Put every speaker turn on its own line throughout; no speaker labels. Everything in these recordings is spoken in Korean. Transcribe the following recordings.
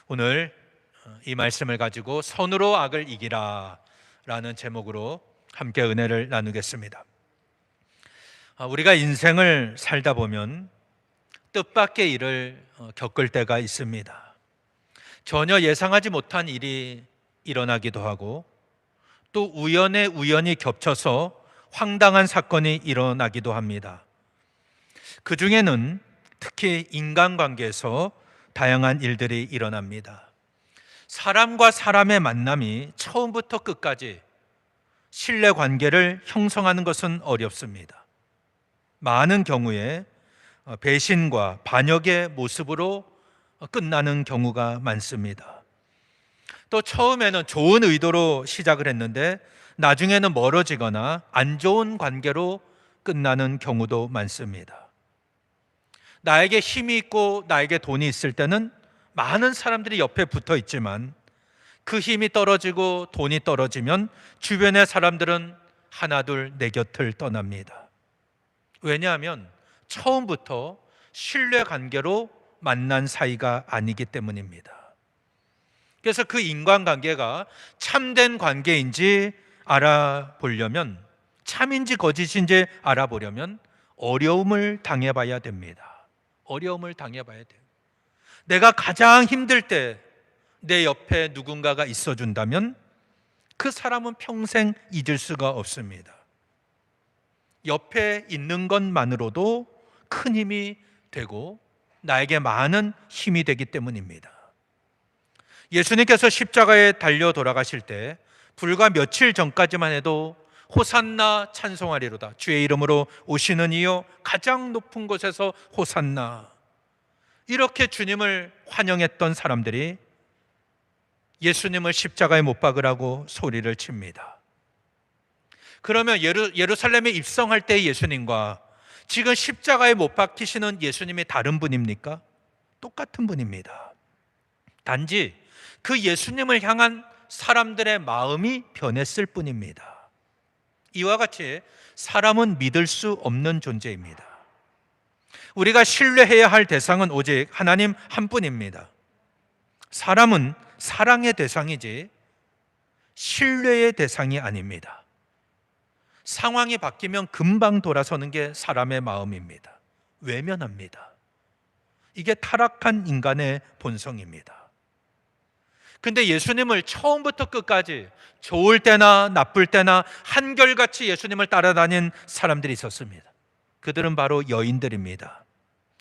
오늘 이 말씀을 가지고 선으로 악을 이기라 라는 제목으로 함께 은혜를 나누겠습니다. 우리가 인생을 살다 보면 뜻밖의 일을 겪을 때가 있습니다. 전혀 예상하지 못한 일이 일어나기도 하고 또 우연에 우연히 겹쳐서 황당한 사건이 일어나기도 합니다. 그 중에는 특히 인간관계에서 다양한 일들이 일어납니다. 사람과 사람의 만남이 처음부터 끝까지 신뢰관계를 형성하는 것은 어렵습니다. 많은 경우에 배신과 반역의 모습으로 끝나는 경우가 많습니다. 또 처음에는 좋은 의도로 시작을 했는데 나중에는 멀어지거나 안 좋은 관계로 끝나는 경우도 많습니다. 나에게 힘이 있고 나에게 돈이 있을 때는 많은 사람들이 옆에 붙어 있지만 그 힘이 떨어지고 돈이 떨어지면 주변의 사람들은 하나둘 내 곁을 떠납니다. 왜냐하면 처음부터 신뢰관계로 만난 사이가 아니기 때문입니다. 그래서 그 인간관계가 참된 관계인지 알아보려면, 참인지 거짓인지 알아보려면 어려움을 당해봐야 됩니다. 어려움을 당해봐야 돼요. 내가 가장 힘들 때 내 옆에 누군가가 있어준다면 그 사람은 평생 잊을 수가 없습니다. 옆에 있는 것만으로도 큰 힘이 되고 나에게 많은 힘이 되기 때문입니다. 예수님께서 십자가에 달려 돌아가실 때 불과 며칠 전까지만 해도 호산나 찬송하리로다, 주의 이름으로 오시는 이여 가장 높은 곳에서 호산나, 이렇게 주님을 환영했던 사람들이 예수님을 십자가에 못 박으라고 소리를 칩니다. 그러면 예루살렘에 입성할 때 예수님과 지금 십자가에 못 박히시는 예수님이 다른 분입니까? 똑같은 분입니다. 단지 그 예수님을 향한 사람들의 마음이 변했을 뿐입니다. 이와 같이 사람은 믿을 수 없는 존재입니다. 우리가 신뢰해야 할 대상은 오직 하나님 한 분입니다. 사람은 사랑의 대상이지 신뢰의 대상이 아닙니다. 상황이 바뀌면 금방 돌아서는 게 사람의 마음입니다. 외면합니다. 이게 타락한 인간의 본성입니다. 근데 예수님을 처음부터 끝까지 좋을 때나 나쁠 때나 한결같이 예수님을 따라다닌 사람들이 있었습니다. 그들은 바로 여인들입니다.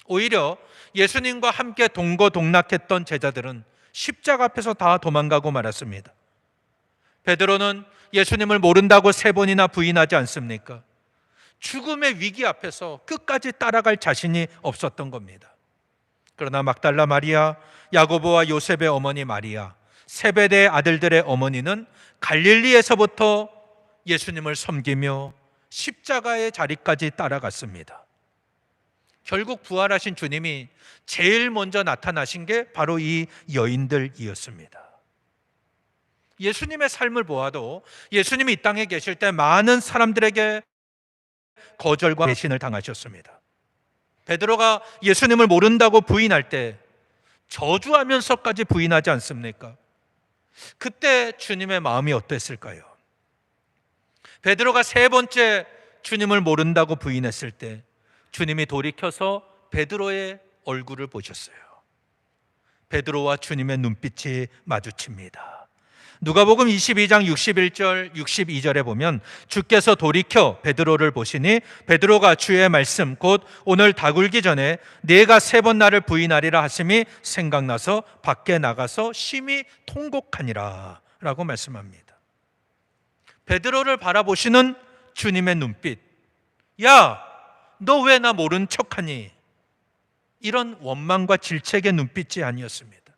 오히려 예수님과 함께 동거동락했던 제자들은 십자가 앞에서 다 도망가고 말았습니다. 베드로는 예수님을 모른다고 3번이나 부인하지 않습니까? 죽음의 위기 앞에서 끝까지 따라갈 자신이 없었던 겁니다. 그러나 막달라 마리아, 야고보와 요셉의 어머니 마리아, 세베대의 아들들의 어머니는 갈릴리에서부터 예수님을 섬기며 십자가의 자리까지 따라갔습니다. 결국 부활하신 주님이 제일 먼저 나타나신 게 바로 이 여인들이었습니다. 예수님의 삶을 보아도 예수님이 이 땅에 계실 때 많은 사람들에게 거절과 배신을 당하셨습니다. 베드로가 예수님을 모른다고 부인할 때 저주하면서까지 부인하지 않습니까? 그때 주님의 마음이 어땠을까요? 베드로가 3번째 주님을 모른다고 부인했을 때 주님이 돌이켜서 베드로의 얼굴을 보셨어요. 베드로와 주님의 눈빛이 마주칩니다. 누가복음 22장 61절 62절에 보면 주께서 돌이켜 베드로를 보시니 베드로가 주의 말씀 곧 오늘 다 굴기 전에 네가 3번 나를 부인하리라 하심이 생각나서 밖에 나가서 심히 통곡하니라 라고 말씀합니다. 베드로를 바라보시는 주님의 눈빛, 야, 너 왜 나 모른 척하니? 이런 원망과 질책의 눈빛이 아니었습니다.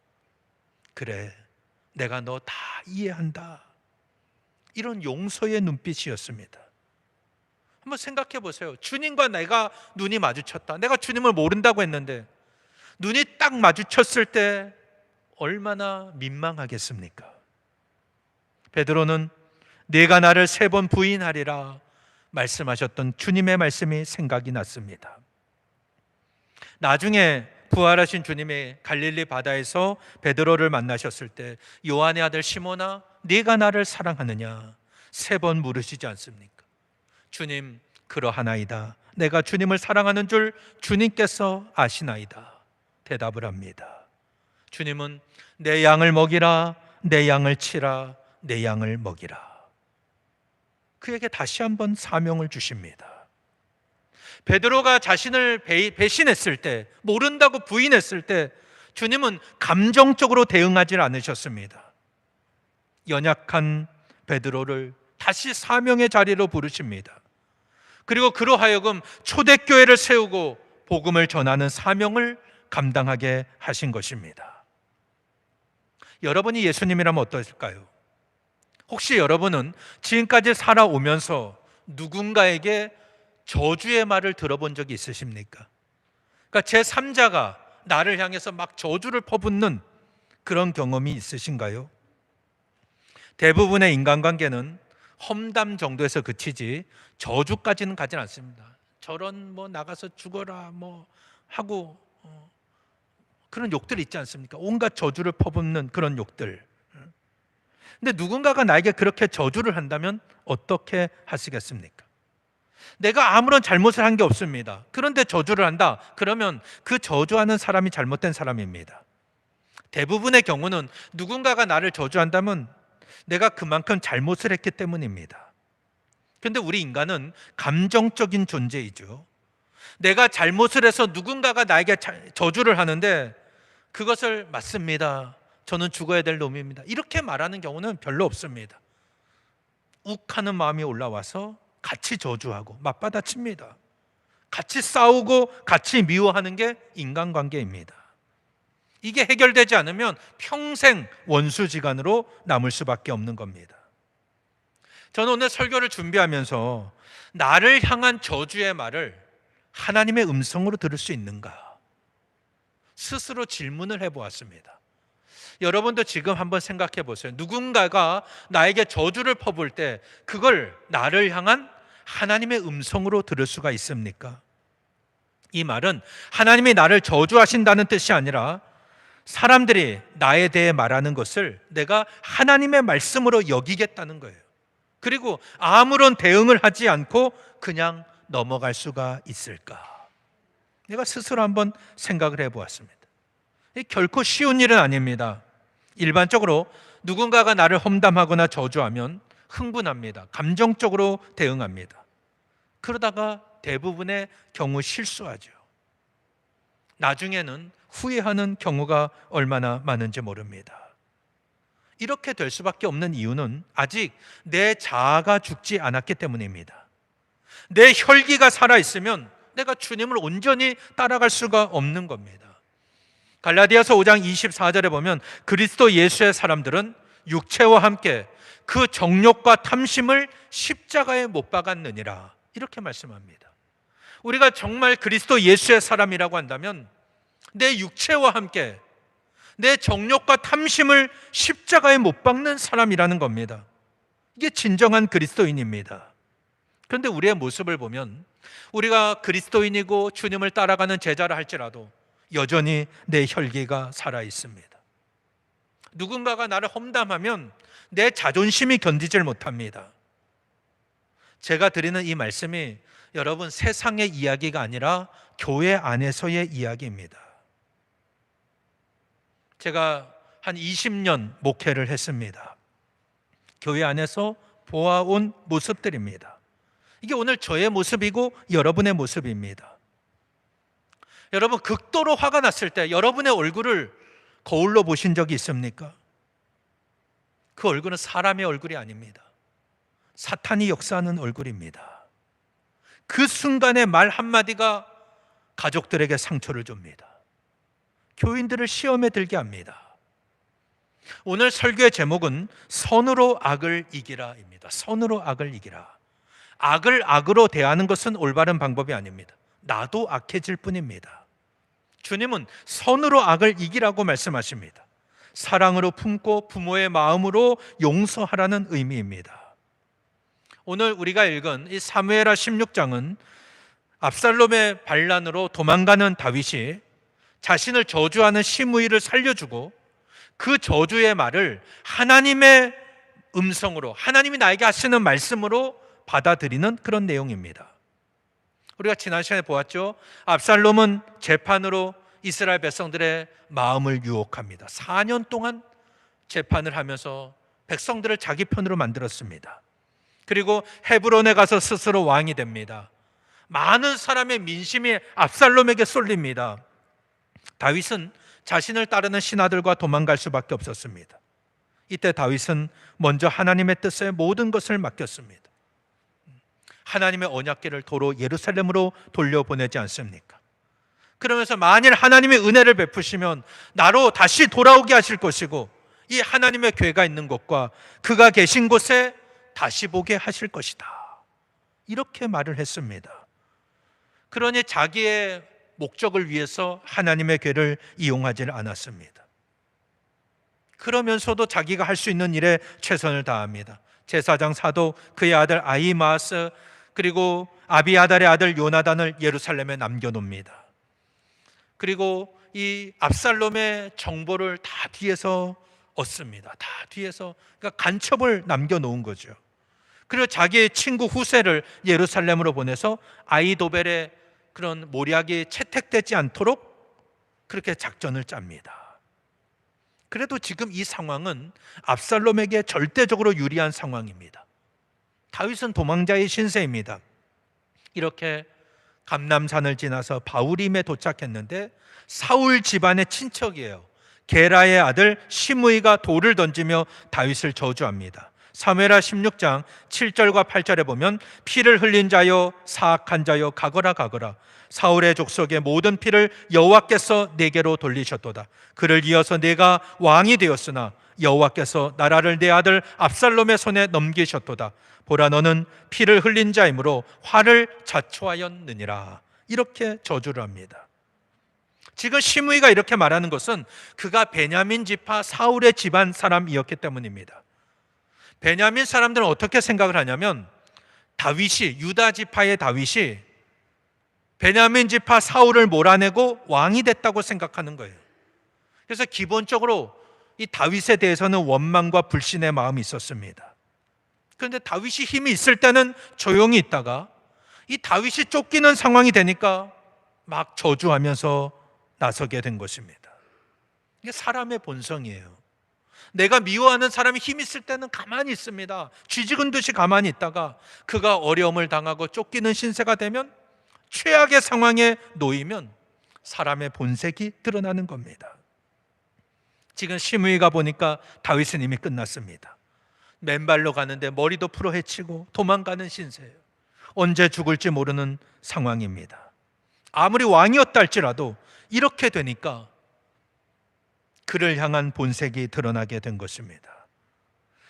그래, 내가 너 다 이해한다, 이런 용서의 눈빛이었습니다. 한번 생각해 보세요. 주님과 내가 눈이 마주쳤다. 내가 주님을 모른다고 했는데 눈이 딱 마주쳤을 때 얼마나 민망하겠습니까? 베드로는 네가 나를 3번 부인하리라 말씀하셨던 주님의 말씀이 생각이 났습니다. 나중에 부활하신 주님이 갈릴리 바다에서 베드로를 만나셨을 때 요한의 아들 시몬아 네가 나를 사랑하느냐 3번 물으시지 않습니까? 주님 그러하나이다. 내가 주님을 사랑하는 줄 주님께서 아시나이다. 대답을 합니다. 주님은 내 양을 먹이라, 내 양을 치라, 내 양을 먹이라. 그에게 다시 한번 사명을 주십니다. 베드로가 자신을 배신했을 때, 모른다고 부인했을 때 주님은 감정적으로 대응하지 않으셨습니다. 연약한 베드로를 다시 사명의 자리로 부르십니다. 그리고 그로 하여금 초대교회를 세우고 복음을 전하는 사명을 감당하게 하신 것입니다. 여러분이 예수님이라면 어떠실까요? 혹시 여러분은 지금까지 살아오면서 누군가에게 저주의 말을 들어본 적이 있으십니까? 그러니까 제3자가 나를 향해서 막 저주를 퍼붓는 그런 경험이 있으신가요? 대부분의 인간관계는 험담 정도에서 그치지 저주까지는 가진 않습니다. 저런 나가서 죽어라 하고 그런 욕들 있지 않습니까? 온갖 저주를 퍼붓는 그런 욕들. 근데 누군가가 나에게 그렇게 저주를 한다면 어떻게 하시겠습니까? 내가 아무런 잘못을 한 게 없습니다. 그런데 저주를 한다. 그러면 그 저주하는 사람이 잘못된 사람입니다. 대부분의 경우는 누군가가 나를 저주한다면 내가 그만큼 잘못을 했기 때문입니다. 그런데 우리 인간은 감정적인 존재이죠. 내가 잘못을 해서 누군가가 나에게 저주를 하는데 그것을 맞습니다. 저는 죽어야 될 놈입니다. 이렇게 말하는 경우는 별로 없습니다. 욱하는 마음이 올라와서 같이 저주하고 맞받아칩니다. 같이 싸우고 같이 미워하는 게 인간관계입니다. 이게 해결되지 않으면 평생 원수지간으로 남을 수밖에 없는 겁니다. 저는 오늘 설교를 준비하면서 나를 향한 저주의 말을 하나님의 음성으로 들을 수 있는가? 스스로 질문을 해보았습니다. 여러분도 지금 한번 생각해 보세요. 누군가가 나에게 저주를 퍼부을 때 그걸 나를 향한 하나님의 음성으로 들을 수가 있습니까? 이 말은 하나님이 나를 저주하신다는 뜻이 아니라 사람들이 나에 대해 말하는 것을 내가 하나님의 말씀으로 여기겠다는 거예요. 그리고 아무런 대응을 하지 않고 그냥 넘어갈 수가 있을까? 내가 스스로 한번 생각을 해보았습니다. 결코 쉬운 일은 아닙니다. 일반적으로 누군가가 나를 험담하거나 저주하면 흥분합니다. 감정적으로 대응합니다. 그러다가 대부분의 경우 실수하죠. 나중에는 후회하는 경우가 얼마나 많은지 모릅니다. 이렇게 될 수밖에 없는 이유는 아직 내 자아가 죽지 않았기 때문입니다. 내 혈기가 살아있으면 내가 주님을 온전히 따라갈 수가 없는 겁니다. 갈라디아서 5장 24절에 보면 그리스도 예수의 사람들은 육체와 함께 그 정욕과 탐심을 십자가에 못 박았느니라 이렇게 말씀합니다. 우리가 정말 그리스도 예수의 사람이라고 한다면 내 육체와 함께 내 정욕과 탐심을 십자가에 못 박는 사람이라는 겁니다. 이게 진정한 그리스도인입니다. 그런데 우리의 모습을 보면 우리가 그리스도인이고 주님을 따라가는 제자라 할지라도 여전히 내 혈기가 살아 있습니다. 누군가가 나를 험담하면 내 자존심이 견디질 못합니다. 제가 드리는 이 말씀이 여러분 세상의 이야기가 아니라 교회 안에서의 이야기입니다. 제가 한 20년 목회를 했습니다. 교회 안에서 보아온 모습들입니다. 이게 오늘 저의 모습이고 여러분의 모습입니다. 여러분 극도로 화가 났을 때 여러분의 얼굴을 거울로 보신 적이 있습니까? 그 얼굴은 사람의 얼굴이 아닙니다. 사탄이 역사하는 얼굴입니다. 그 순간의 말 한마디가 가족들에게 상처를 줍니다. 교인들을 시험에 들게 합니다. 오늘 설교의 제목은 선으로 악을 이기라입니다. 선으로 악을 이기라. 악을 악으로 대하는 것은 올바른 방법이 아닙니다. 나도 악해질 뿐입니다. 주님은 선으로 악을 이기라고 말씀하십니다. 사랑으로 품고 부모의 마음으로 용서하라는 의미입니다. 오늘 우리가 읽은 이 사무엘하 16장은 압살롬의 반란으로 도망가는 다윗이 자신을 저주하는 시므이를 살려주고 그 저주의 말을 하나님의 음성으로, 하나님이 나에게 하시는 말씀으로 받아들이는 그런 내용입니다. 우리가 지난 시간에 보았죠. 압살롬은 재판으로 이스라엘 백성들의 마음을 유혹합니다. 4년 동안 재판을 하면서 백성들을 자기 편으로 만들었습니다. 그리고 헤브론에 가서 스스로 왕이 됩니다. 많은 사람의 민심이 압살롬에게 쏠립니다. 다윗은 자신을 따르는 신하들과 도망갈 수밖에 없었습니다. 이때 다윗은 먼저 하나님의 뜻에 모든 것을 맡겼습니다. 하나님의 언약궤를 도로 예루살렘으로 돌려보내지 않습니까? 그러면서 만일 하나님의 은혜를 베푸시면 나로 다시 돌아오게 하실 것이고 이 하나님의 궤가 있는 곳과 그가 계신 곳에 다시 보게 하실 것이다. 이렇게 말을 했습니다. 그러니 자기의 목적을 위해서 하나님의 궤를 이용하지는 않았습니다. 그러면서도 자기가 할 수 있는 일에 최선을 다합니다. 제사장 사독, 그의 아들 아히마아스, 그리고 아비아달의 아들 요나단을 예루살렘에 남겨놓습니다. 그리고 이 압살롬의 정보를 다 뒤에서 얻습니다. 다 뒤에서, 그러니까 간첩을 남겨놓은 거죠. 그리고 자기의 친구 후세를 예루살렘으로 보내서 아히도벨의 그런 모략이 채택되지 않도록 그렇게 작전을 짭니다. 그래도 지금 이 상황은 압살롬에게 절대적으로 유리한 상황입니다. 다윗은 도망자의 신세입니다. 이렇게 감람산을 지나서 바후림에 도착했는데 사울 집안의 친척이에요. 게라의 아들 시므이가 돌을 던지며 다윗을 저주합니다. 사무엘하 16장 7절과 8절에 보면 피를 흘린 자여 사악한 자여 가거라 가거라 사울의 족속의 모든 피를 여호와께서 내게로 돌리셨도다. 그를 이어서 내가 왕이 되었으나 여호와께서 나라를 내 아들 압살롬의 손에 넘기셨도다. 보라 너는 피를 흘린 자이므로 화를 자초하였느니라. 이렇게 저주를 합니다. 지금 시므이가 이렇게 말하는 것은 그가 베냐민 지파 사울의 집안 사람이었기 때문입니다. 베냐민 사람들은 어떻게 생각을 하냐면 다윗이, 유다 지파의 다윗이 베냐민 지파 사울을 몰아내고 왕이 됐다고 생각하는 거예요. 그래서 기본적으로 이 다윗에 대해서는 원망과 불신의 마음이 있었습니다. 그런데 다윗이 힘이 있을 때는 조용히 있다가 이 다윗이 쫓기는 상황이 되니까 막 저주하면서 나서게 된 것입니다. 이게 사람의 본성이에요. 내가 미워하는 사람이 힘 있을 때는 가만히 있습니다. 쥐죽은 듯이 가만히 있다가 그가 어려움을 당하고 쫓기는 신세가 되면 최악의 상황에 놓이면 사람의 본색이 드러나는 겁니다. 지금 시므이가 보니까 다윗은 이미 끝났습니다. 맨발로 가는데 머리도 풀어 헤치고 도망가는 신세예요. 언제 죽을지 모르는 상황입니다. 아무리 왕이었다 할지라도 이렇게 되니까 그를 향한 본색이 드러나게 된 것입니다.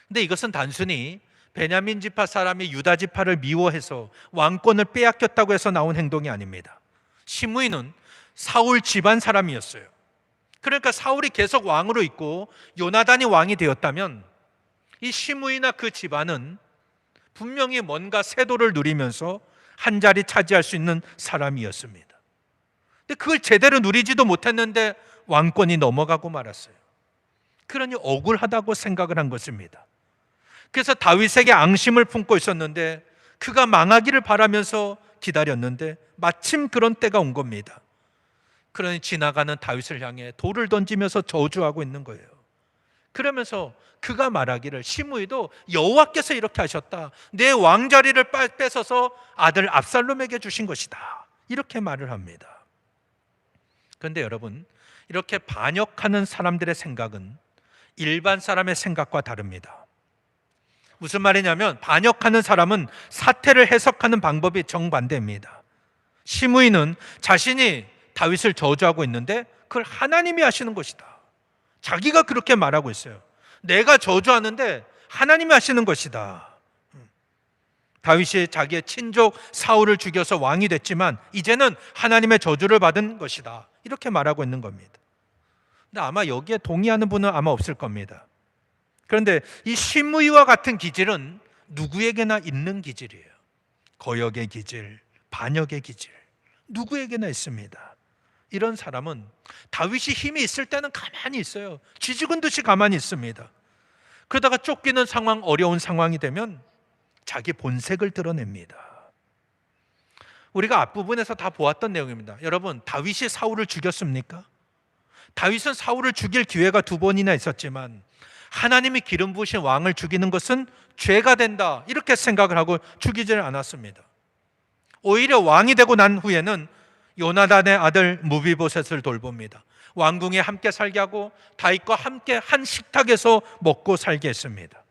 근데 이것은 단순히 베냐민 지파 사람이 유다 지파를 미워해서 왕권을 빼앗겼다고 해서 나온 행동이 아닙니다. 시므이는 사울 집안 사람이었어요. 그러니까 사울이 계속 왕으로 있고 요나단이 왕이 되었다면 이 시므이나 그 집안은 분명히 뭔가 세도를 누리면서 한 자리 차지할 수 있는 사람이었습니다. 근데 그걸 제대로 누리지도 못했는데 왕권이 넘어가고 말았어요. 그러니 억울하다고 생각을 한 것입니다. 그래서 다윗에게 앙심을 품고 있었는데 그가 망하기를 바라면서 기다렸는데 마침 그런 때가 온 겁니다. 그러니 지나가는 다윗을 향해 돌을 던지면서 저주하고 있는 거예요. 그러면서 그가 말하기를 시므이도 여호와께서 이렇게 하셨다. 내 왕자리를 뺏어서 아들 압살롬에게 주신 것이다. 이렇게 말을 합니다. 그런데 여러분, 이렇게 반역하는 사람들의 생각은 일반 사람의 생각과 다릅니다. 무슨 말이냐면 반역하는 사람은 사태를 해석하는 방법이 정반대입니다. 시므이는 자신이 다윗을 저주하고 있는데 그걸 하나님이 하시는 것이다. 자기가 그렇게 말하고 있어요. 내가 저주하는데 하나님이 하시는 것이다. 다윗이 자기의 친족 사울을 죽여서 왕이 됐지만 이제는 하나님의 저주를 받은 것이다. 이렇게 말하고 있는 겁니다. 근데 아마 여기에 동의하는 분은 아마 없을 겁니다. 그런데 이 시므이와 같은 기질은 누구에게나 있는 기질이에요. 거역의 기질, 반역의 기질, 누구에게나 있습니다. 이런 사람은 다윗이 힘이 있을 때는 가만히 있어요. 쥐죽은 듯이 가만히 있습니다. 그러다가 쫓기는 상황, 어려운 상황이 되면 자기 본색을 드러냅니다. 우리가 앞부분에서 다 보았던 내용입니다. 여러분, 다윗이 사울을 죽였습니까? 다윗은 사울을 죽일 기회가 2번이나 있었지만 하나님이 기름 부으신 왕을 죽이는 것은 죄가 된다, 이렇게 생각을 하고 죽이지를 않았습니다. 오히려 왕이 되고 난 후에는 요나단의 아들 무비보셋을 돌봅니다. 왕궁에 함께 살게 하고 다윗과 함께 한 식탁에서 먹고 살게 했습니다.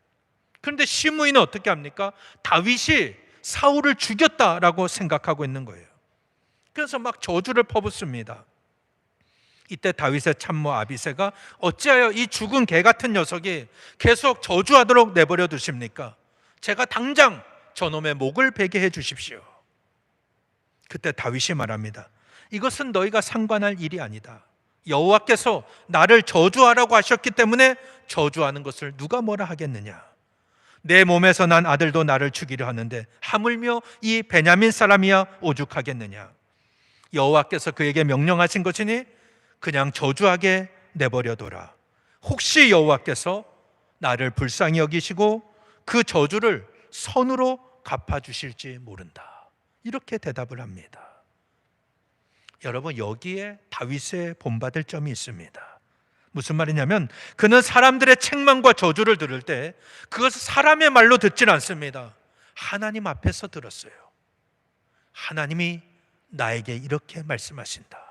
그런데 시므이는 어떻게 합니까? 다윗이 사울을 죽였다라고 생각하고 있는 거예요. 그래서 막 저주를 퍼붓습니다. 이때 다윗의 참모 아비새가 어찌하여 이 죽은 개 같은 녀석이 계속 저주하도록 내버려 두십니까? 제가 당장 저놈의 목을 베게 해 주십시오. 그때 다윗이 말합니다. 이것은 너희가 상관할 일이 아니다. 여호와께서 나를 저주하라고 하셨기 때문에 저주하는 것을 누가 뭐라 하겠느냐. 내 몸에서 난 아들도 나를 죽이려 하는데 하물며 이 베냐민 사람이야 오죽하겠느냐. 여호와께서 그에게 명령하신 것이니 그냥 저주하게 내버려둬라. 혹시 여호와께서 나를 불쌍히 여기시고 그 저주를 선으로 갚아주실지 모른다. 이렇게 대답을 합니다. 여러분, 여기에 다윗의 본받을 점이 있습니다. 무슨 말이냐면 그는 사람들의 책망과 저주를 들을 때 그것을 사람의 말로 듣질 않습니다. 하나님 앞에서 들었어요. 하나님이 나에게 이렇게 말씀하신다.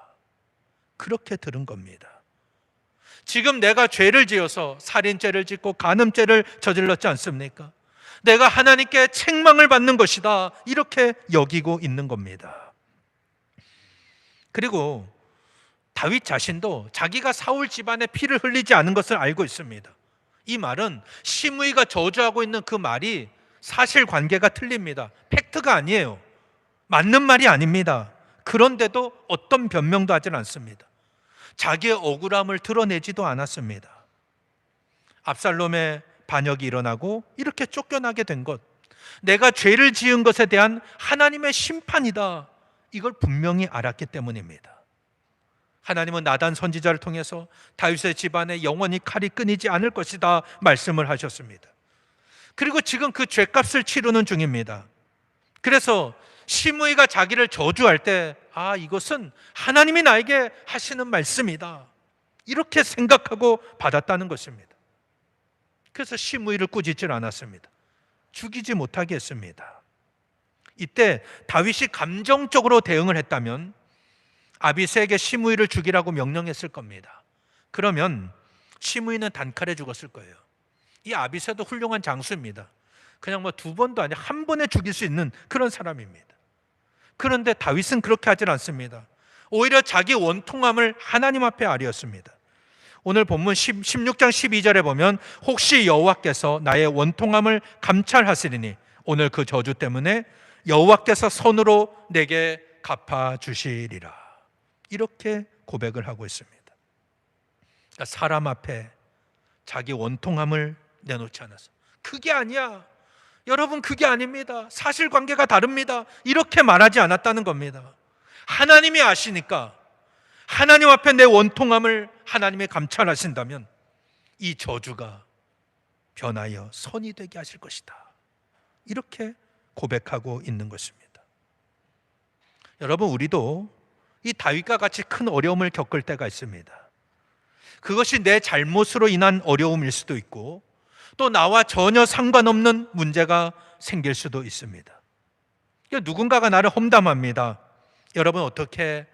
그렇게 들은 겁니다. 지금 내가 죄를 지어서 살인죄를 짓고 간음죄를 저질렀지 않습니까? 내가 하나님께 책망을 받는 것이다, 이렇게 여기고 있는 겁니다. 그리고 다윗 자신도 자기가 사울 집안의 피를 흘리지 않은 것을 알고 있습니다. 이 말은 시므이가 저주하고 있는 그 말이 사실관계가 틀립니다. 팩트가 아니에요. 맞는 말이 아닙니다. 그런데도 어떤 변명도 하지 않습니다. 자기의 억울함을 드러내지도 않았습니다. 압살롬의 반역이 일어나고 이렇게 쫓겨나게 된 것, 내가 죄를 지은 것에 대한 하나님의 심판이다, 이걸 분명히 알았기 때문입니다. 하나님은 나단 선지자를 통해서 다윗의 집안에 영원히 칼이 끊이지 않을 것이다 말씀을 하셨습니다. 그리고 지금 그 죄값을 치르는 중입니다. 그래서 시므이가 자기를 저주할 때 이것은 하나님이 나에게 하시는 말씀이다, 이렇게 생각하고 받았다는 것입니다. 그래서 시므이를 꾸짖질 않았습니다. 죽이지 못하게 했습니다. 이때 다윗이 감정적으로 대응을 했다면 아비새에게 시므이를 죽이라고 명령했을 겁니다. 그러면 시므이는 단칼에 죽었을 거예요. 이 아비새도 훌륭한 장수입니다. 그냥 2번도 아니라 한 번에 죽일 수 있는 그런 사람입니다. 그런데 다윗은 그렇게 하질 않습니다. 오히려 자기 원통함을 하나님 앞에 아뢰었습니다. 오늘 본문 16장 12절에 보면 혹시 여호와께서 나의 원통함을 감찰하시리니 오늘 그 저주 때문에 여호와께서 손으로 내게 갚아주시리라, 이렇게 고백을 하고 있습니다. 그러니까 사람 앞에 자기 원통함을 내놓지 않았어. 그게 아니야, 여러분, 그게 아닙니다, 사실관계가 다릅니다, 이렇게 말하지 않았다는 겁니다. 하나님이 아시니까 하나님 앞에 내 원통함을 하나님이 감찰하신다면 이 저주가 변하여 선이 되게 하실 것이다, 이렇게 고백하고 있는 것입니다. 여러분, 우리도 이 다윗과 같이 큰 어려움을 겪을 때가 있습니다. 그것이 내 잘못으로 인한 어려움일 수도 있고 또 나와 전혀 상관없는 문제가 생길 수도 있습니다. 누군가가 나를 험담합니다. 여러분, 어떻게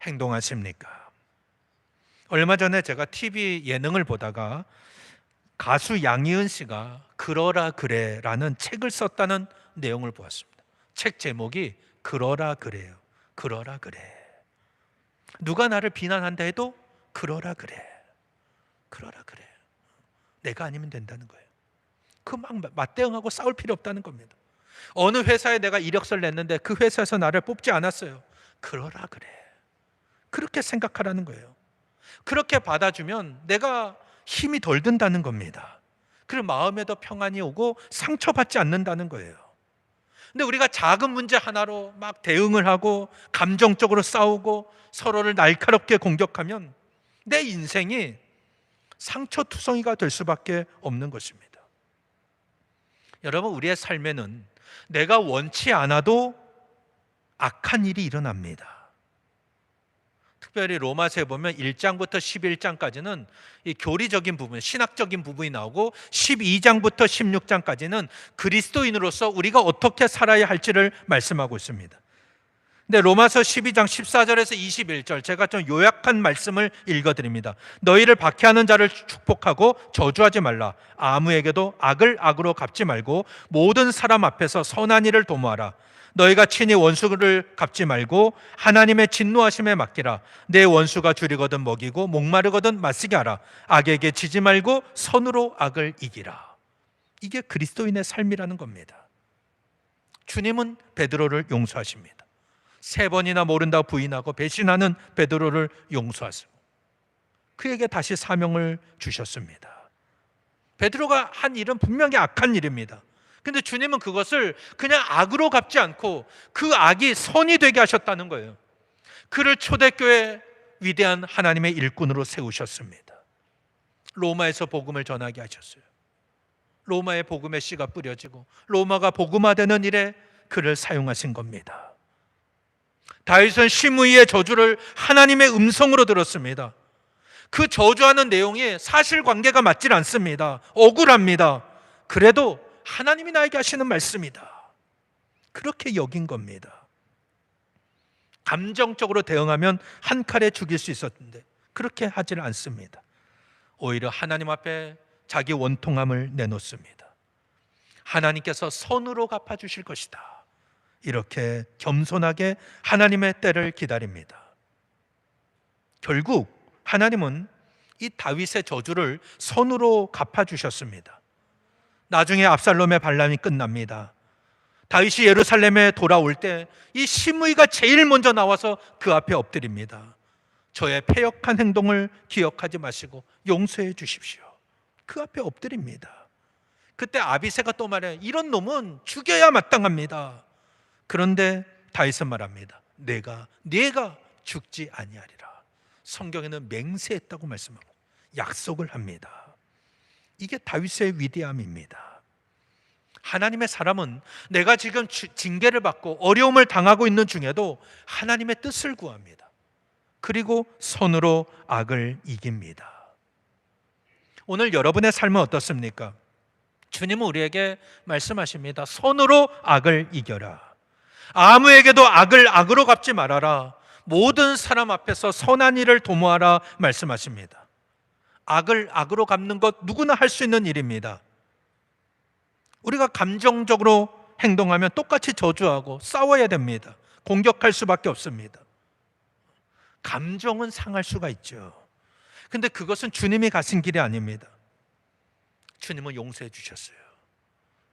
행동하십니까? 얼마 전에 제가 TV 예능을 보다가 가수 양희은 씨가 그러라 그래 라는 책을 썼다는 내용을 보았습니다. 책 제목이 그러라 그래요. 그러라 그래. 누가 나를 비난한다 해도 그러라 그래. 그러라 그래. 내가 아니면 된다는 거예요. 그 막 맞대응하고 싸울 필요 없다는 겁니다. 어느 회사에 내가 이력서를 냈는데 그 회사에서 나를 뽑지 않았어요. 그러라 그래. 그렇게 생각하라는 거예요. 그렇게 받아주면 내가 힘이 덜 든다는 겁니다. 그리고 마음에도 평안이 오고 상처받지 않는다는 거예요. 근데 우리가 작은 문제 하나로 막 대응을 하고 감정적으로 싸우고 서로를 날카롭게 공격하면 내 인생이 상처투성이가 될 수밖에 없는 것입니다. 여러분, 우리의 삶에는 내가 원치 않아도 악한 일이 일어납니다. 특별히 로마서에 보면 1장부터 11장까지는 이 교리적인 부분, 신학적인 부분이 나오고 12장부터 16장까지는 그리스도인으로서 우리가 어떻게 살아야 할지를 말씀하고 있습니다. 근데 로마서 12장 14절에서 21절, 제가 좀 요약한 말씀을 읽어드립니다. 너희를 박해하는 자를 축복하고 저주하지 말라. 아무에게도 악을 악으로 갚지 말고 모든 사람 앞에서 선한 일을 도모하라. 너희가 친히 원수를 갚지 말고 하나님의 진노하심에 맡기라. 내 원수가 줄이거든 먹이고 목마르거든 마시게 하라. 악에게 지지 말고 선으로 악을 이기라. 이게 그리스도인의 삶이라는 겁니다. 주님은 베드로를 용서하십니다. 3번이나 모른다고 부인하고 배신하는 베드로를 용서하시고 그에게 다시 사명을 주셨습니다. 베드로가 한 일은 분명히 악한 일입니다. 근데 주님은 그것을 그냥 악으로 갚지 않고 그 악이 선이 되게 하셨다는 거예요. 그를 초대교회 위대한 하나님의 일꾼으로 세우셨습니다. 로마에서 복음을 전하게 하셨어요. 로마의 복음의 씨가 뿌려지고 로마가 복음화되는 일에 그를 사용하신 겁니다. 다윗은 시므이의 저주를 하나님의 음성으로 들었습니다. 그 저주하는 내용이 사실관계가 맞질 않습니다. 억울합니다. 그래도 하나님이 나에게 하시는 말씀이다. 그렇게 여긴 겁니다. 감정적으로 대응하면 한 칼에 죽일 수 있었는데 그렇게 하지는 않습니다. 오히려 하나님 앞에 자기 원통함을 내놓습니다. 하나님께서 선으로 갚아주실 것이다. 이렇게 겸손하게 하나님의 때를 기다립니다. 결국 하나님은 이 다윗의 저주를 선으로 갚아주셨습니다. 나중에 압살롬의 반란이 끝납니다. 다윗이 예루살렘에 돌아올 때 이 시므이가 제일 먼저 나와서 그 앞에 엎드립니다. 저의 패역한 행동을 기억하지 마시고 용서해 주십시오. 그 앞에 엎드립니다. 그때 아비새가 또 말해요. 이런 놈은 죽여야 마땅합니다. 그런데 다윗은 말합니다. 네가 죽지 아니하리라. 성경에는 맹세했다고 말씀하고 약속을 합니다. 이게 다윗의 위대함입니다. 하나님의 사람은 내가 지금 징계를 받고 어려움을 당하고 있는 중에도 하나님의 뜻을 구합니다. 그리고 선으로 악을 이깁니다. 오늘 여러분의 삶은 어떻습니까? 주님은 우리에게 말씀하십니다. 선으로 악을 이겨라. 아무에게도 악을 악으로 갚지 말아라. 모든 사람 앞에서 선한 일을 도모하라 말씀하십니다. 악을 악으로 갚는 것 누구나 할 수 있는 일입니다. 우리가 감정적으로 행동하면 똑같이 저주하고 싸워야 됩니다. 공격할 수밖에 없습니다. 감정은 상할 수가 있죠. 근데 그것은 주님이 가신 길이 아닙니다. 주님은 용서해 주셨어요.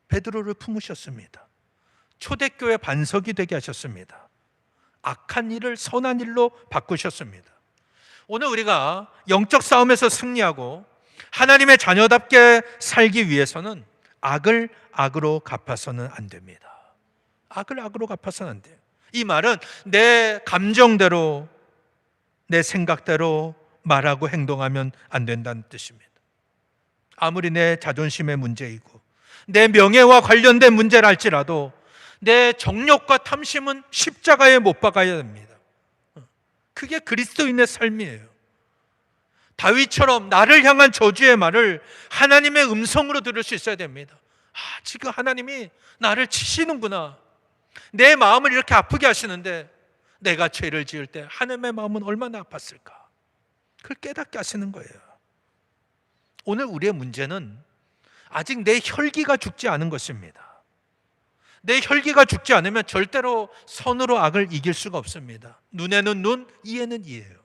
베드로를 품으셨습니다. 초대교회 반석이 되게 하셨습니다. 악한 일을 선한 일로 바꾸셨습니다. 오늘 우리가 영적 싸움에서 승리하고 하나님의 자녀답게 살기 위해서는 악을 악으로 갚아서는 안 됩니다. 악을 악으로 갚아서는 안 돼요. 이 말은 내 감정대로 내 생각대로 말하고 행동하면 안 된다는 뜻입니다. 아무리 내 자존심의 문제이고 내 명예와 관련된 문제라 할지라도 내 정욕과 탐심은 십자가에 못 박아야 됩니다. 그게 그리스도인의 삶이에요. 다윗처럼 나를 향한 저주의 말을 하나님의 음성으로 들을 수 있어야 됩니다. 지금 하나님이 나를 치시는구나. 내 마음을 이렇게 아프게 하시는데 내가 죄를 지을 때 하나님의 마음은 얼마나 아팠을까? 그걸 깨닫게 하시는 거예요. 오늘 우리의 문제는 아직 내 혈기가 죽지 않은 것입니다. 내 혈기가 죽지 않으면 절대로 선으로 악을 이길 수가 없습니다. 눈에는 눈, 이에는 이예요.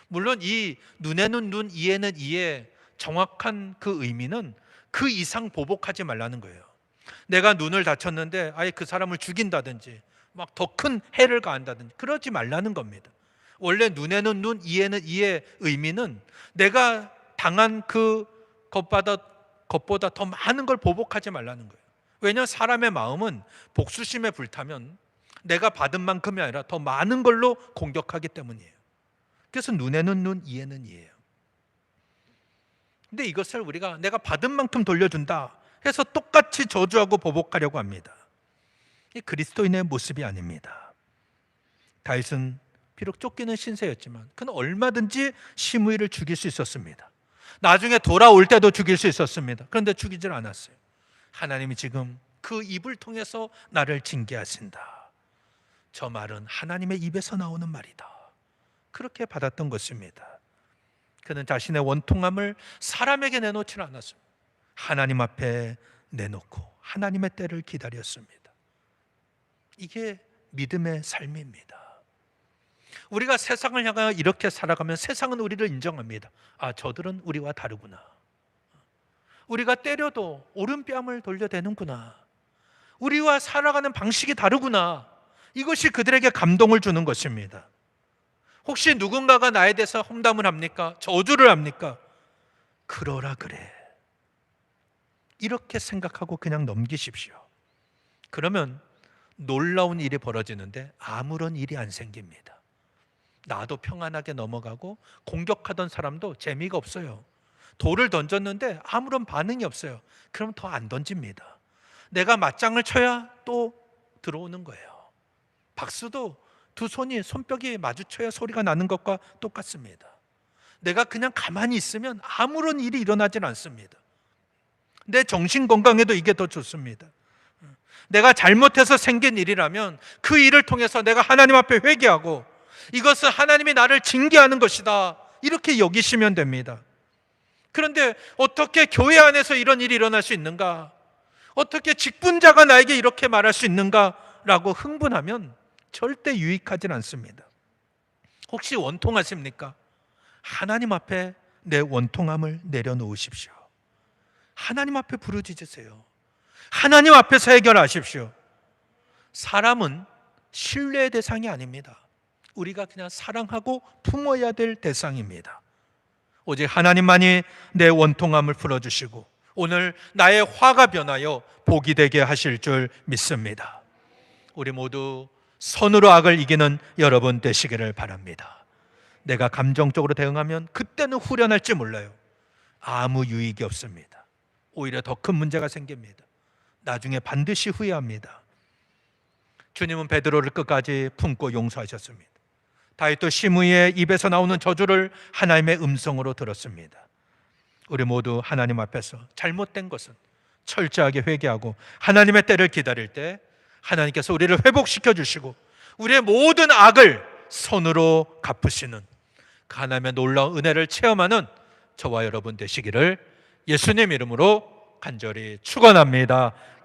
물론 이 눈에는 눈, 이에는 이의 정확한 그 의미는 그 이상 보복하지 말라는 거예요. 내가 눈을 다쳤는데 아예 그 사람을 죽인다든지 막 더 큰 해를 가한다든지 그러지 말라는 겁니다. 원래 눈에는 눈, 이에는 이의 의미는 내가 당한 그 것보다 더 많은 걸 보복하지 말라는 거예요. 왜냐하면 사람의 마음은 복수심에 불타면 내가 받은 만큼이 아니라 더 많은 걸로 공격하기 때문이에요. 그래서 눈에는 눈, 이에는 이예요. 근데 이것을 우리가 내가 받은 만큼 돌려준다 해서 똑같이 저주하고 보복하려고 합니다. 이 그리스도인의 모습이 아닙니다. 다윗은 비록 쫓기는 신세였지만 그는 얼마든지 시므이를 죽일 수 있었습니다. 나중에 돌아올 때도 죽일 수 있었습니다. 그런데 죽이질 않았어요. 하나님이 지금 그 입을 통해서 나를 징계하신다. 저 말은 하나님의 입에서 나오는 말이다. 그렇게 받았던 것입니다. 그는 자신의 원통함을 사람에게 내놓지 않았습니다. 하나님 앞에 내놓고 하나님의 때를 기다렸습니다. 이게 믿음의 삶입니다. 우리가 세상을 향하여 이렇게 살아가면 세상은 우리를 인정합니다. 아, 저들은 우리와 다르구나. 우리가 때려도 오른뺨을 돌려대는구나. 우리와 살아가는 방식이 다르구나. 이것이 그들에게 감동을 주는 것입니다. 혹시 누군가가 나에 대해서 험담을 합니까? 저주를 합니까? 그러라 그래. 이렇게 생각하고 그냥 넘기십시오. 그러면 놀라운 일이 벌어지는데 아무런 일이 안 생깁니다. 나도 평안하게 넘어가고 공격하던 사람도 재미가 없어요. 돌을 던졌는데 아무런 반응이 없어요. 그럼 더 안 던집니다. 내가 맞장을 쳐야 또 들어오는 거예요. 박수도 두 손이 손뼉이 마주쳐야 소리가 나는 것과 똑같습니다. 내가 그냥 가만히 있으면 아무런 일이 일어나질 않습니다. 내 정신 건강에도 이게 더 좋습니다. 내가 잘못해서 생긴 일이라면 그 일을 통해서 내가 하나님 앞에 회개하고 이것은 하나님이 나를 징계하는 것이다, 이렇게 여기시면 됩니다. 그런데 어떻게 교회 안에서 이런 일이 일어날 수 있는가? 어떻게 직분자가 나에게 이렇게 말할 수 있는가? 라고 흥분하면 절대 유익하진 않습니다. 혹시 원통하십니까? 하나님 앞에 내 원통함을 내려놓으십시오. 하나님 앞에 부르짖으세요. 하나님 앞에서 해결하십시오. 사람은 신뢰의 대상이 아닙니다. 우리가 그냥 사랑하고 품어야 될 대상입니다. 오직 하나님만이 내 원통함을 풀어주시고 오늘 나의 화가 변하여 복이 되게 하실 줄 믿습니다. 우리 모두 선으로 악을 이기는 여러분 되시기를 바랍니다. 내가 감정적으로 대응하면 그때는 후련할지 몰라요. 아무 유익이 없습니다. 오히려 더 큰 문제가 생깁니다. 나중에 반드시 후회합니다. 주님은 베드로를 끝까지 품고 용서하셨습니다. 다윗도 시므이의 입에서 나오는 저주를 하나님의 음성으로 들었습니다. 우리 모두 하나님 앞에서 잘못된 것은 철저하게 회개하고 하나님의 때를 기다릴 때 하나님께서 우리를 회복시켜 주시고 우리의 모든 악을 손으로 갚으시는 그 하나님의 놀라운 은혜를 체험하는 저와 여러분 되시기를 예수님 이름으로 간절히 축원합니다.